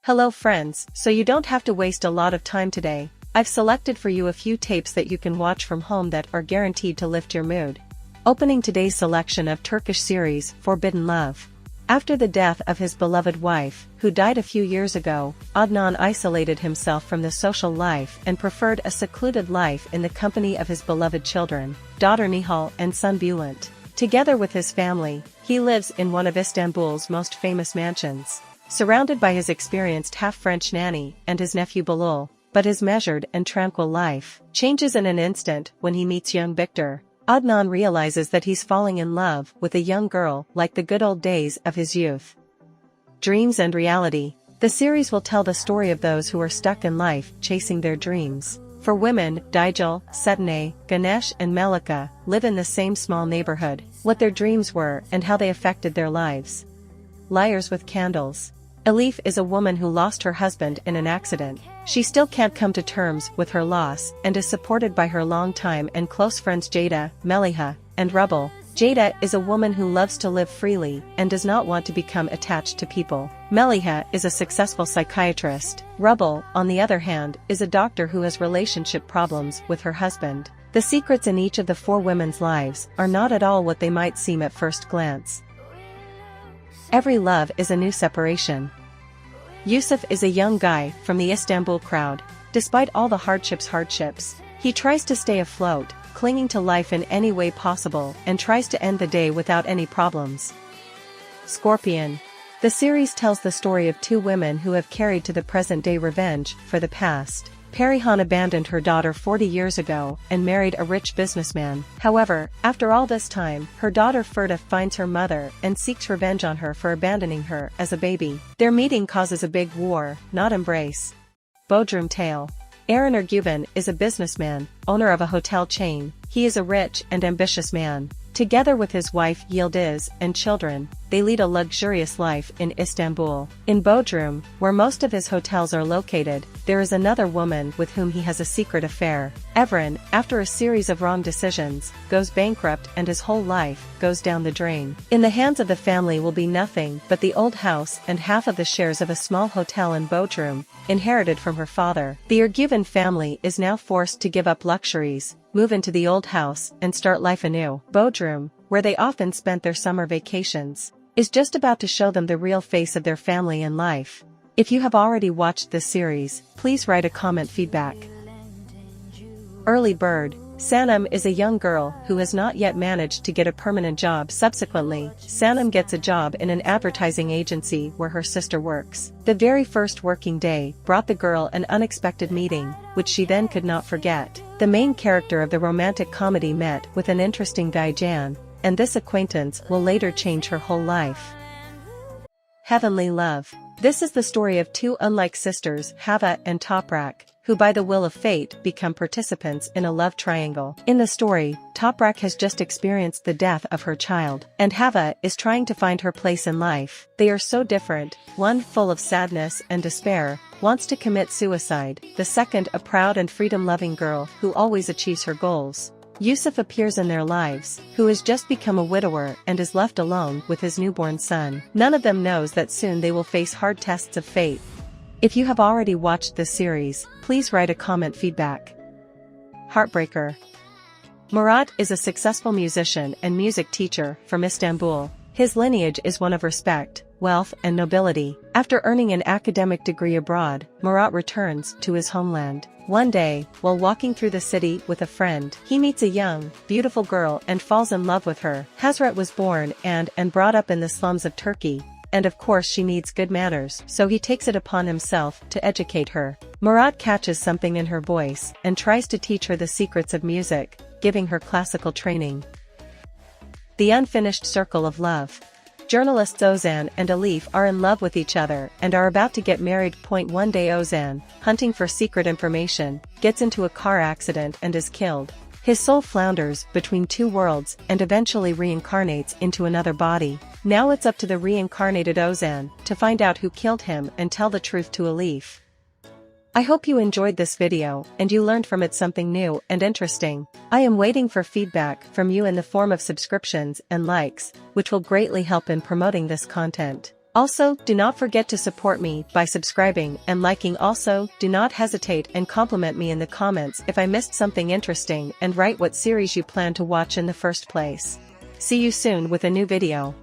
Hello friends, so you don't have to waste a lot of time today, I've selected for you a few tapes that you can watch from home that are guaranteed to lift your mood. Opening today's selection of Turkish series, Forbidden Love. After the death of his beloved wife, who died a few years ago, Adnan isolated himself from the social life and preferred a secluded life in the company of his beloved children, daughter Nihal and son Bülent. Together with his family, he lives in one of Istanbul's most famous mansions. Surrounded by his experienced half-French nanny and his nephew Belul, but his measured and tranquil life changes in an instant when he meets young Victor. Adnan realizes that he's falling in love with a young girl like the good old days of his youth. Dreams and reality. The series will tell the story of those who are stuck in life chasing their dreams. For women, Dijal, Setane, Ganesh and Melika live in the same small neighborhood, what their dreams were and how they affected their lives. Liars with Candles. Elif is a woman who lost her husband in an accident. She still can't come to terms with her loss and is supported by her longtime and close friends Jada, Meliha, and Rubble. Jada is a woman who loves to live freely and does not want to become attached to people. Meliha is a successful psychiatrist. Rubble, on the other hand, is a doctor who has relationship problems with her husband. The secrets in each of the four women's lives are not at all what they might seem at first glance. Every love is a new separation. Yusuf is a young guy from the Istanbul crowd. Despite all the hardships, he tries to stay afloat, clinging to life in any way possible and tries to end the day without any problems. Scorpion. The series tells the story of two women who have carried to the present day revenge for the past. Perihan abandoned her daughter 40 years ago and married a rich businessman. However, after all this time, her daughter Ferda finds her mother and seeks revenge on her for abandoning her as a baby. Their meeting causes a big war, not embrace. Bodrum Tale. Aaron Erguven is a businessman, owner of a hotel chain. He is a rich and ambitious man. Together with his wife Yildiz and children, they lead a luxurious life in Istanbul. In Bodrum, where most of his hotels are located, there is another woman with whom he has a secret affair. Evren, after a series of wrong decisions, goes bankrupt and his whole life goes down the drain. In the hands of the family will be nothing but the old house and half of the shares of a small hotel in Bodrum, inherited from her father. The Erguven family is now forced to give up luxuries, move into the old house and start life anew. Bodrum, where they often spent their summer vacations, is just about to show them the real face of their family and life. If you have already watched this series, please write a comment feedback. Early Bird. Sanam is a young girl who has not yet managed to get a permanent job. Subsequently, Sanam gets a job in an advertising agency where her sister works. The very first working day brought the girl an unexpected meeting, which she then could not forget. The main character of the romantic comedy met with an interesting guy Jan, and this acquaintance will later change her whole life. Heavenly Love. This is the story of two unlike sisters, Hava and Toprak, who by the will of fate become participants in a love triangle. In the story, Toprak has just experienced the death of her child, and Hava is trying to find her place in life. They are so different, one full of sadness and despair, wants to commit suicide, the second a proud and freedom-loving girl who always achieves her goals. Yusuf appears in their lives, who has just become a widower and is left alone with his newborn son. None of them knows that soon they will face hard tests of fate. If you have already watched this series, please write a comment feedback. Heartbreaker. Murat is a successful musician and music teacher from Istanbul. His lineage is one of respect, wealth and nobility. After earning an academic degree abroad, Murat returns to his homeland. One day, while walking through the city with a friend, he meets a young, beautiful girl and falls in love with her. Hazret was born and brought up in the slums of Turkey, and of course she needs good manners, so he takes it upon himself to educate her. Murat catches something in her voice and tries to teach her the secrets of music, giving her classical training. The Unfinished Circle of Love. Journalists Ozan and Elif are in love with each other and are about to get married. One day Ozan, hunting for secret information, gets into a car accident and is killed. His soul flounders between two worlds and eventually reincarnates into another body. Now it's up to the reincarnated Ozan to find out who killed him and tell the truth to Elif. I hope you enjoyed this video and you learned from it something new and interesting. I am waiting for feedback from you in the form of subscriptions and likes, which will greatly help in promoting this content. Also, do not forget to support me by subscribing and liking. Also, do not hesitate and compliment me in the comments if I missed something interesting, and write what series you plan to watch in the first place. See you soon with a new video.